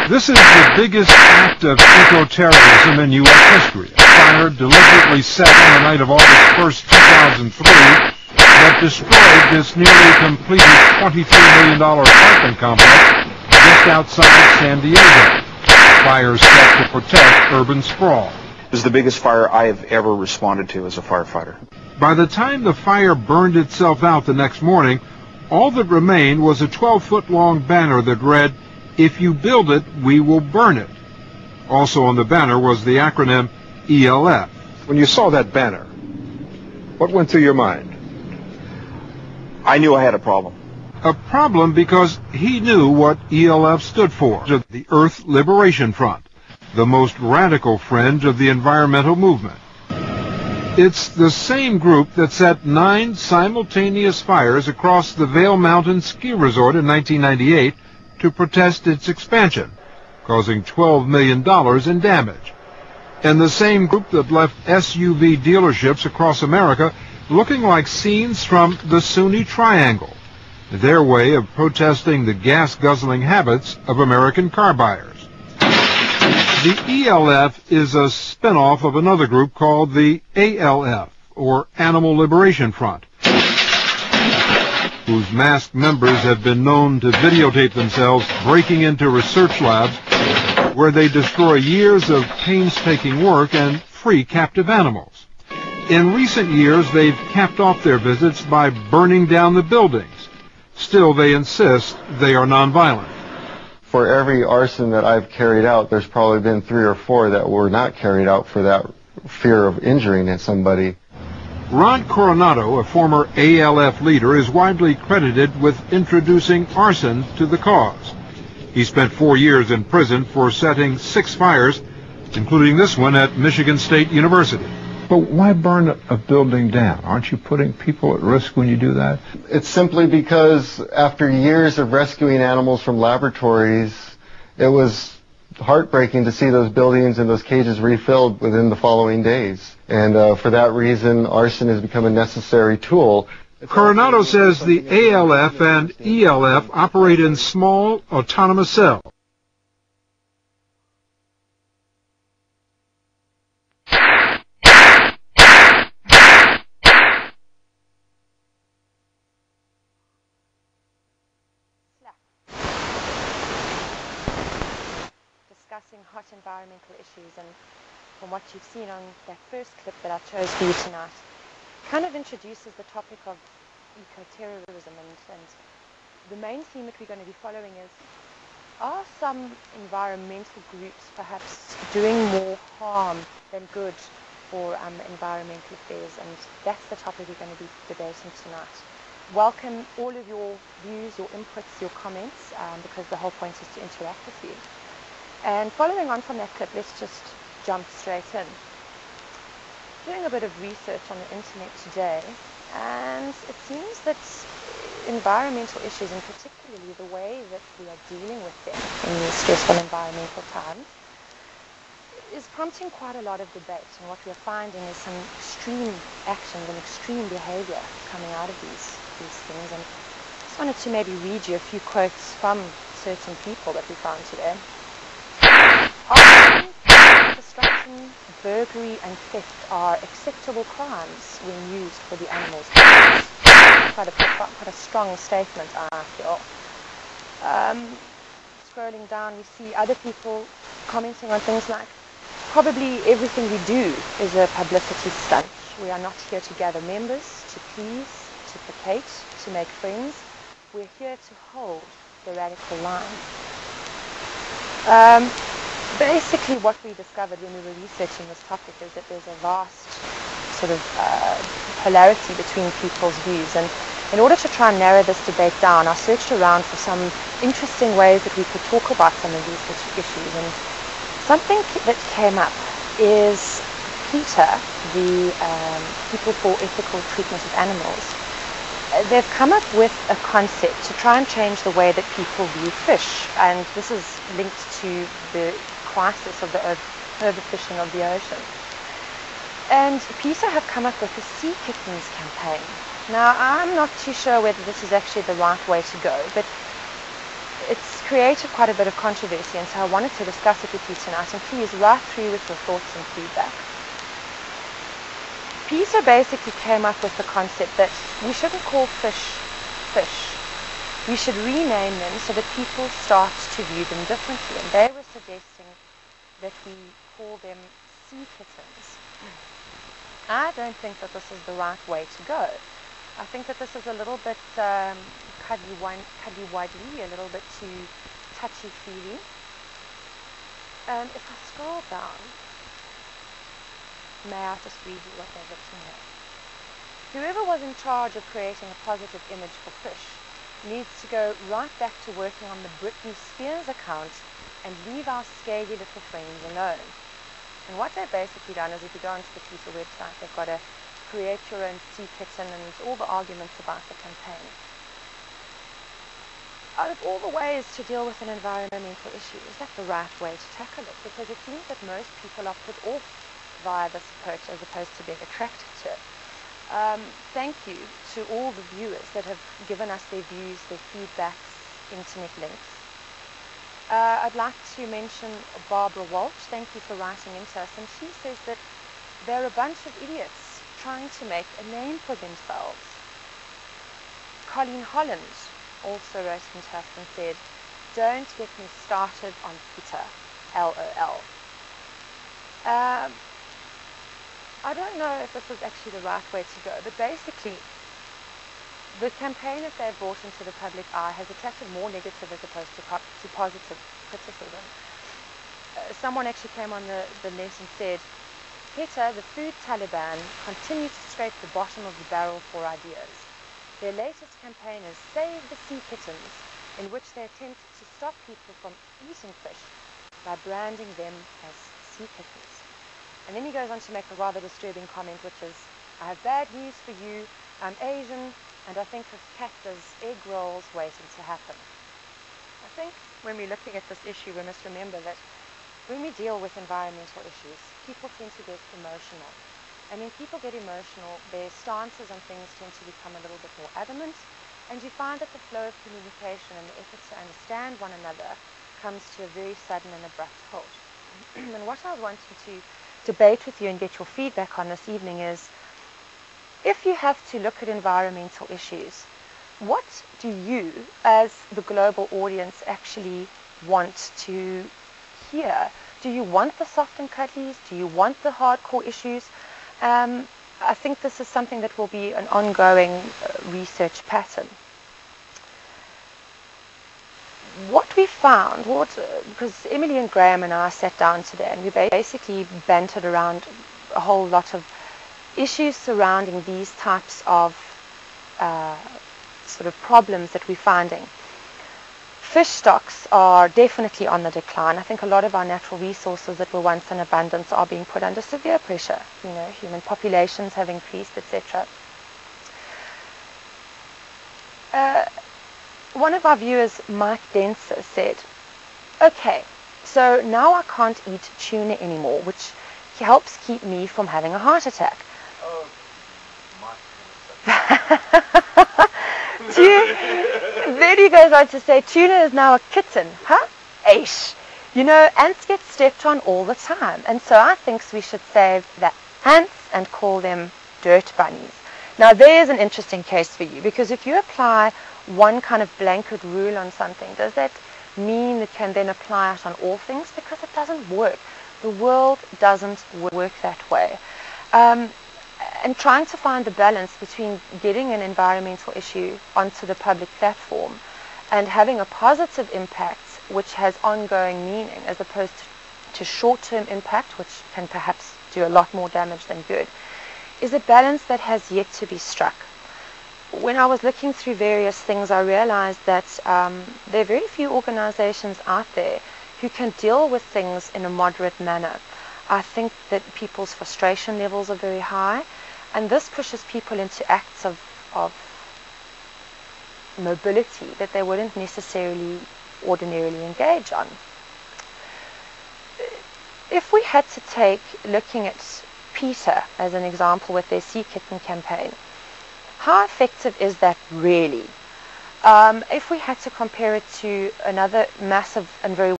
This is the biggest act of eco-terrorism in U.S. history. A fire deliberately set on the night of August 1st, 2003 that destroyed this nearly completed $23 million apartment complex just outside San Diego. Fire set to protect urban sprawl. It was the biggest fire I have ever responded to as a firefighter. By the time the fire burned itself out the next morning, all that remained was a 12-foot-long banner that read, "If you build it, we will burn it." Also on the banner was the acronym ELF. When you saw that banner, what went through your mind? I knew I had a problem. A problem because he knew what ELF stood for, the Earth Liberation Front, the most radical fringe of the environmental movement. It's the same group that set 9 simultaneous fires across the Vail Mountain ski resort in 1998 to protest its expansion, causing $12 million in damage. And the same group that left SUV dealerships across America looking like scenes from the Sunni Triangle, their way of protesting the gas-guzzling habits of American car buyers. The ELF is a spin-off of another group called the ALF, or Animal Liberation Front, whose masked members have been known to videotape themselves breaking into research labs where they destroy years of painstaking work and free captive animals. In recent years, they've capped off their visits by burning down the buildings. Still, they insist they are nonviolent. For every arson that I've carried out, there's probably been 3 or 4 that were not carried out for that fear of injuring somebody. Ron Coronado, a former ALF leader, is widely credited with introducing arson to the cause. He spent 4 years in prison for setting 6 fires, including this one at Michigan State University. But why burn a building down? Aren't you putting people at risk when you do that? It's simply because after years of rescuing animals from laboratories, it was heartbreaking to see those buildings and those cages refilled within the following days. And for that reason, arson has become a necessary tool. Coronado says the ALF and ELF operate in small, autonomous cells. Discussing hot environmental issues, and from what you've seen on that first clip that I chose for you tonight, kind of introduces the topic of eco-terrorism, and the main theme that we're going to be following is, are some environmental groups perhaps doing more harm than good for environmental affairs? And that's the topic we're going to be debating tonight. Welcome all of your views, your inputs, your comments, because the whole point is to interact with you. And following on from that clip, let's just jump straight in. Doing a bit of research on the internet today, and it seems that environmental issues, and particularly the way that we are dealing with them in these stressful environmental times, is prompting quite a lot of debate. And what we are finding is some extreme actions and extreme behavior coming out of these things. And I just wanted to maybe read you a few quotes from certain people that we found today. Arson, destruction, burglary and theft are acceptable crimes when used for the animal's purpose. Quite a strong statement, I feel. Scrolling down, we see other people commenting on things like, probably everything we do is a publicity stunt. We are not here to gather members, to please, to placate, to make friends. We're here to hold the radical line. Basically what we discovered when we were researching this topic is that there's a vast sort of polarity between people's views, and in order to try and narrow this debate down, I searched around for some interesting ways that we could talk about some of these issues, and something that came up is PETA, the People for Ethical Treatment of Animals. They've come up with a concept to try and change the way that people view fish, and this is linked to the crisis of the overfishing of the ocean. And PETA have come up with the Sea Kittens campaign. Now, I'm not too sure whether this is actually the right way to go, but it's created quite a bit of controversy, and so I wanted to discuss it with you tonight, and please write through with your thoughts and feedback. Peter basically came up with the concept that we shouldn't call fish fish. We should rename them so that people start to view them differently, and they were suggesting that we call them sea kittens. I don't think that this is the right way to go. I think that this is a little bit cuddly-wuddly, a little bit too touchy-feely. If I scroll down, may I just read you what they've written here? Whoever was in charge of creating a positive image for fish needs to go right back to working on the Britney Spears account and leave our scaly little friends alone. And what they've basically done is, if you go onto the Peter website, they've got a create your own sea kitten and all the arguments about the campaign. Out of all the ways to deal with an environmental issue, is that the right way to tackle it? Because it seems that most people are put off via this approach as opposed to being attracted to it. Thank you to all the viewers that have given us their views, their feedbacks, internet links. I'd like to mention Barbara Walsh. Thank you for writing into us. And she says that they're a bunch of idiots trying to make a name for themselves. Colleen Holland also wrote into us and said, "Don't get me started on Peter, LOL." I don't know if this is actually the right way to go, but basically the campaign that they've brought into the public eye has attracted more negative as opposed to positive criticism. Someone actually came on the net and said, "PETA, the food Taliban, continue to scrape the bottom of the barrel for ideas. Their latest campaign is Save the Sea Kittens, in which they attempt to stop people from eating fish by branding them as sea kittens." And then he goes on to make a rather disturbing comment, which is, "I have bad news for you. I'm Asian, and I think of cat as egg rolls waiting to happen." I think when we're looking at this issue, we must remember that when we deal with environmental issues, people tend to get emotional. And when people get emotional, their stances on things tend to become a little bit more adamant, and you find that the flow of communication and the effort to understand one another comes to a very sudden and abrupt halt. And what I was wanting to debate with you and get your feedback on this evening is, if you have to look at environmental issues, what do you, as the global audience, actually want to hear? Do you want the soft and cuddlies? Do you want the hardcore issues? I think this is something that will be an ongoing research pattern. What we found, because Emily and Graham and I sat down today and we basically bantered around a whole lot of issues surrounding these types of sort of problems that we're finding. Fish stocks are definitely on the decline. I think a lot of our natural resources that were once in abundance are being put under severe pressure. You know, human populations have increased, etc. One of our viewers, Mike Denser, said, "Okay, so now I can't eat tuna anymore, which helps keep me from having a heart attack." Oh, Mike Then he goes on to say, "Tuna is now a kitten." Huh? Aish. You know, ants get stepped on all the time. And so I think we should save the ants and call them dirt bunnies. Now, there's an interesting case for you, because if you apply one kind of blanket rule on something, does that mean it can then apply it on all things? Because it doesn't work. The world doesn't work that way. And trying to find the balance between getting an environmental issue onto the public platform and having a positive impact which has ongoing meaning, as opposed to short-term impact, which can perhaps do a lot more damage than good, is a balance that has yet to be struck. When I was looking through various things, I realized that there are very few organizations out there who can deal with things in a moderate manner. I think that people's frustration levels are very high, and this pushes people into acts of mobility that they wouldn't necessarily ordinarily engage on. If we had to take looking at PETA as an example with their Sea Kitten campaign, how effective is that really? If we had to compare it to another massive and very